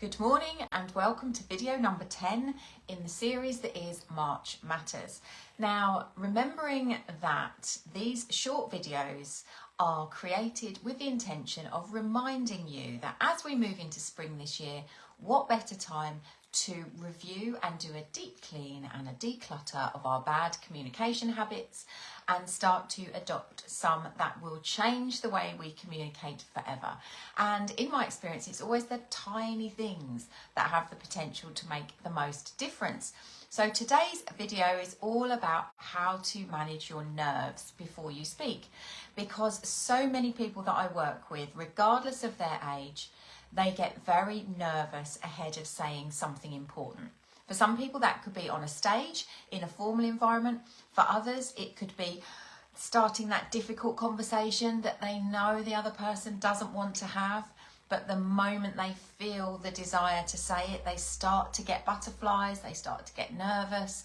Good morning and welcome to video number 10 in the series that is March Matters. Now, remembering that these short videos are created with the intention of reminding you that as we move into spring this year, what better time to review and do a deep clean and a declutter of our bad communication habits and start to adopt some that will change the way we communicate forever. And in my experience, it's always the tiny things that have the potential to make the most difference. So today's video is all about how to manage your nerves before you speak, because so many people that I work with, regardless of their age, they get very nervous ahead of saying something important. For some people, that could be on a stage, in a formal environment. For others, it could be starting that difficult conversation that they know the other person doesn't want to have. But the moment they feel the desire to say it, they start to get butterflies, they start to get nervous.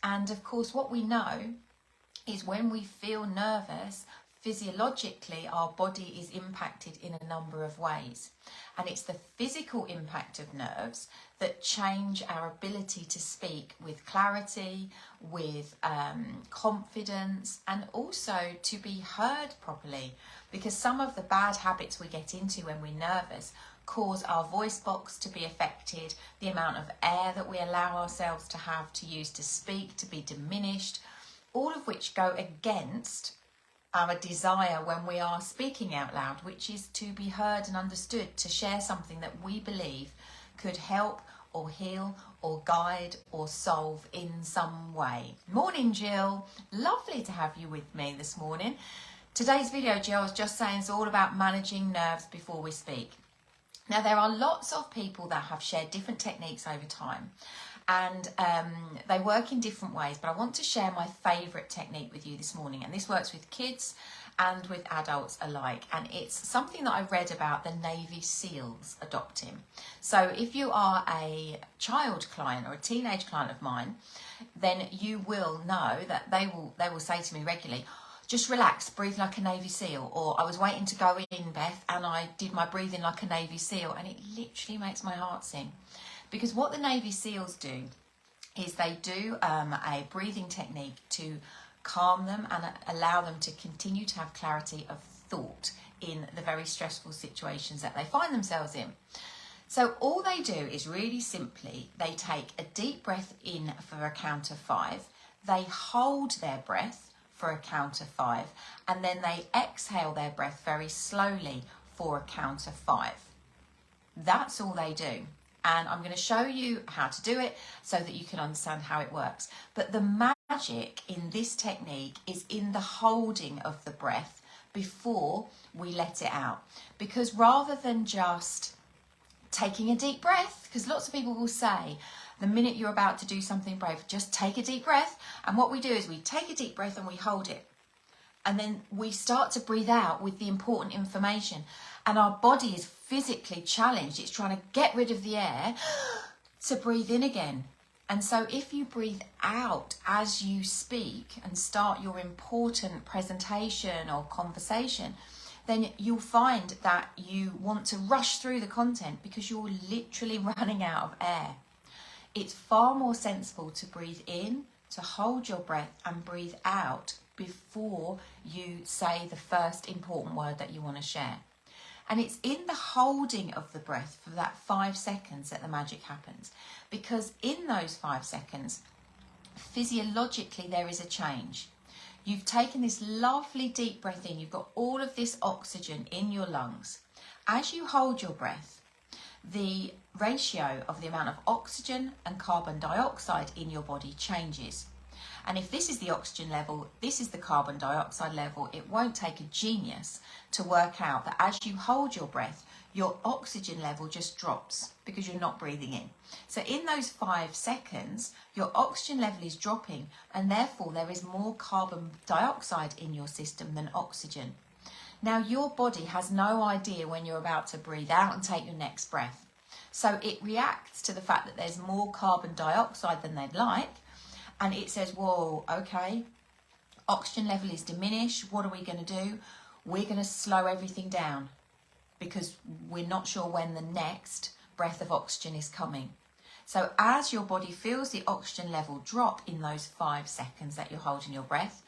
And of course, what we know is when we feel nervous, physiologically, our body is impacted in a number of ways. And it's the physical impact of nerves that change our ability to speak with clarity, with confidence, and also to be heard properly. Because some of the bad habits we get into when we're nervous cause our voice box to be affected, the amount of air that we allow ourselves to have to use to speak to be diminished, all of which go against our desire when we are speaking out loud, which is to be heard and understood, to share something that we believe could help or heal or guide or solve in some way. Morning, Jill. Lovely to have you with me this morning. Today's video, Jill, was just saying, is all about managing nerves before we speak. Now, there are lots of people that have shared different techniques over time, and they work in different ways, but I want to share my favourite technique with you this morning, and this works with kids and with adults alike, and it's something that I read about the Navy SEALs adopting. So if you are a child client or a teenage client of mine, then you will know that they will say to me regularly, just relax, breathe like a Navy SEAL, or I was waiting to go in, Beth, and I did my breathing like a Navy SEAL, and it literally makes my heart sing. Because what the Navy SEALs do is they do a breathing technique to calm them and allow them to continue to have clarity of thought in the very stressful situations that they find themselves in. So all they do is really simply, they take a deep breath in for a count of 5, they hold their breath for a count of 5, and then they exhale their breath very slowly for a count of 5. That's all they do. And I'm going to show you how to do it so that you can understand how it works. But the magic in this technique is in the holding of the breath before we let it out. Because rather than just taking a deep breath, because lots of people will say, the minute you're about to do something brave, just take a deep breath. And what we do is we take a deep breath and we hold it. And then we start to breathe out with the important information. And our body is physically challenged. It's trying to get rid of the air to breathe in again. And so if you breathe out as you speak and start your important presentation or conversation, then you'll find that you want to rush through the content because you're literally running out of air. It's far more sensible to breathe in, to hold your breath and breathe out before you say the first important word that you want to share. And it's in the holding of the breath for that 5 seconds that the magic happens. Because in those 5 seconds, physiologically there is a change. You've taken this lovely deep breath in. You've got all of this oxygen in your lungs. As you hold your breath, the ratio of the amount of oxygen and carbon dioxide in your body changes. And if this is the oxygen level, this is the carbon dioxide level, it won't take a genius to work out that as you hold your breath, your oxygen level just drops because you're not breathing in. So in those 5 seconds, your oxygen level is dropping, and therefore there is more carbon dioxide in your system than oxygen. Now your body has no idea when you're about to breathe out and take your next breath. So it reacts to the fact that there's more carbon dioxide than they'd like, and it says, whoa, okay, oxygen level is diminished. What are we going to do? We're going to slow everything down because we're not sure when the next breath of oxygen is coming. So as your body feels the oxygen level drop in those 5 seconds that you're holding your breath,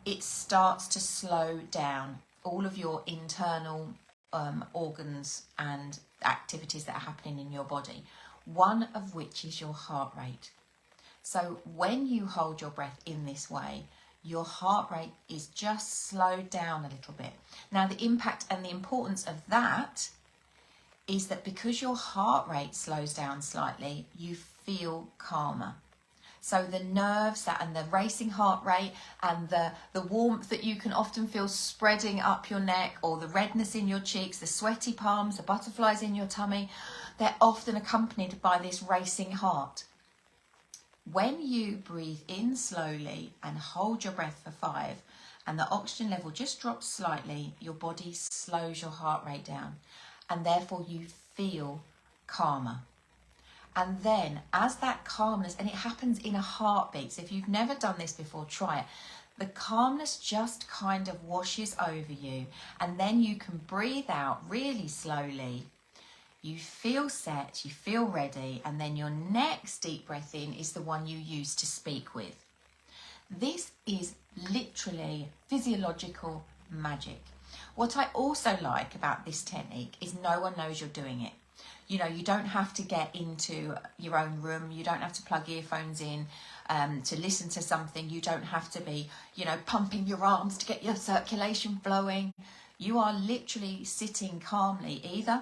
it starts to slow down all of your internal organs and activities that are happening in your body, one of which is your heart rate. So when you hold your breath in this way, your heart rate is just slowed down a little bit. Now, the impact and the importance of that is that because your heart rate slows down slightly, you feel calmer. So the nerves and the racing heart rate and the warmth that you can often feel spreading up your neck, or the redness in your cheeks, the sweaty palms, the butterflies in your tummy, they're often accompanied by this racing heart. When you breathe in slowly and hold your breath for 5, and the oxygen level just drops slightly, your body slows your heart rate down, and therefore you feel calmer. And then as that calmness, and it happens in a heartbeat, so if you've never done this before, try it. The calmness just kind of washes over you, and then you can breathe out really slowly. You feel set, you feel ready, and then your next deep breath in is the one you use to speak with. This is literally physiological magic. What I also like about this technique is no one knows you're doing it. You know, you don't have to get into your own room. You don't have to plug earphones in to listen to something. You don't have to be, pumping your arms to get your circulation flowing. You are literally sitting calmly, either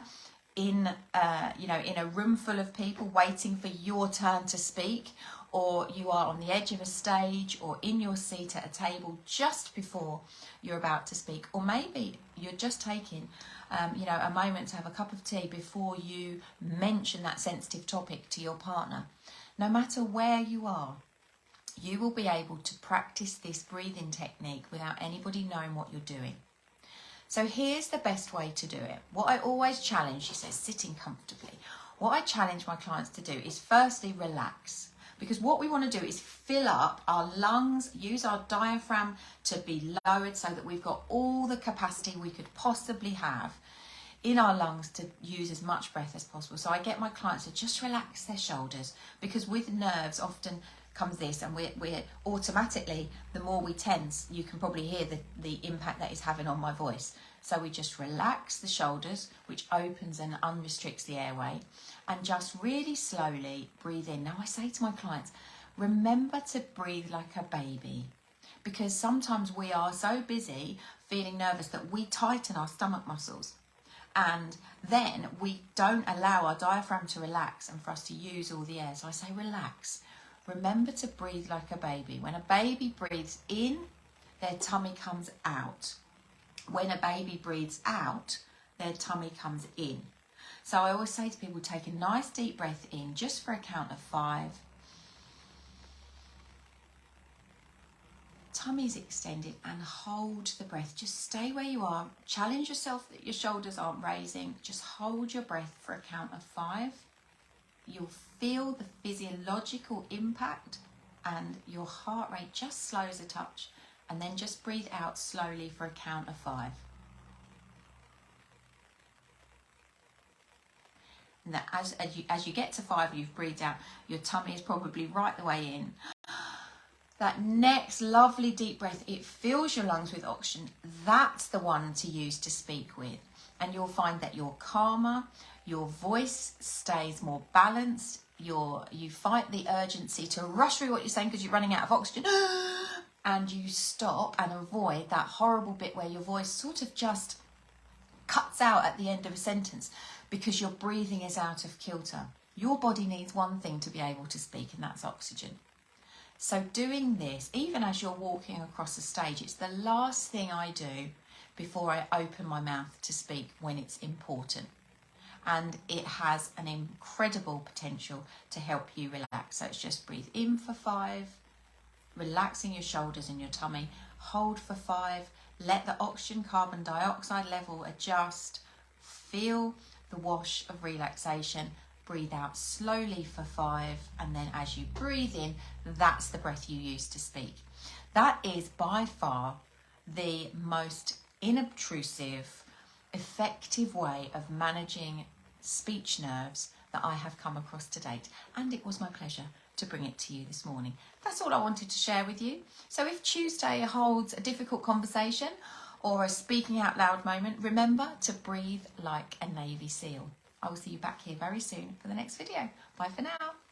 in a room full of people waiting for your turn to speak, or you are on the edge of a stage, or in your seat at a table just before you're about to speak, or maybe you're just taking a moment to have a cup of tea before you mention that sensitive topic to your partner. No matter where you are, you will be able to practice this breathing technique without anybody knowing what you're doing. So here's the best way to do it. What I always challenge, she says, sitting comfortably. What I challenge my clients to do is firstly relax. Because what we want to do is fill up our lungs, use our diaphragm to be lowered so that we've got all the capacity we could possibly have in our lungs to use as much breath as possible. So I get my clients to just relax their shoulders, because with nerves often comes this, and we're automatically, the more we tense, you can probably hear the impact that is having on my voice. So we just relax the shoulders, which opens and unrestricts the airway, and just really slowly breathe in. Now I say to my clients, remember to breathe like a baby, because sometimes we are so busy feeling nervous that we tighten our stomach muscles, and then we don't allow our diaphragm to relax and for us to use all the air. So I say relax. Remember to breathe like a baby. When a baby breathes in, their tummy comes out. When a baby breathes out, their tummy comes in. So I always say to people, take a nice deep breath in just for a count of 5. Tummy's extended, and hold the breath. Just stay where you are. Challenge yourself that your shoulders aren't raising. Just hold your breath for a count of 5. You'll feel the physiological impact, and your heart rate just slows a touch, and then just breathe out slowly for a count of 5. And that as you get to 5, you've breathed out, your tummy is probably right the way in. That next lovely deep breath, it fills your lungs with oxygen. That's the one to use to speak with. And you'll find that you're calmer, your voice stays more balanced, you fight the urgency to rush through what you're saying because you're running out of oxygen, and you stop and avoid that horrible bit where your voice sort of just cuts out at the end of a sentence because your breathing is out of kilter. Your body needs one thing to be able to speak, and that's oxygen. So doing this, even as you're walking across the stage, it's the last thing I do before I open my mouth to speak when it's important. And it has an incredible potential to help you relax. So it's just breathe in for 5, relaxing your shoulders and your tummy, hold for 5, let the oxygen carbon dioxide level adjust, feel the wash of relaxation, breathe out slowly for 5, and then as you breathe in, that's the breath you use to speak. That is by far the most inobtrusive, effective way of managing speech nerves that I have come across to date, and it was my pleasure to bring it to you this morning. That's all I wanted to share with you. So if Tuesday holds a difficult conversation or a speaking out loud moment, remember to breathe like a Navy SEAL. I will see you back here very soon for the next video. Bye for now.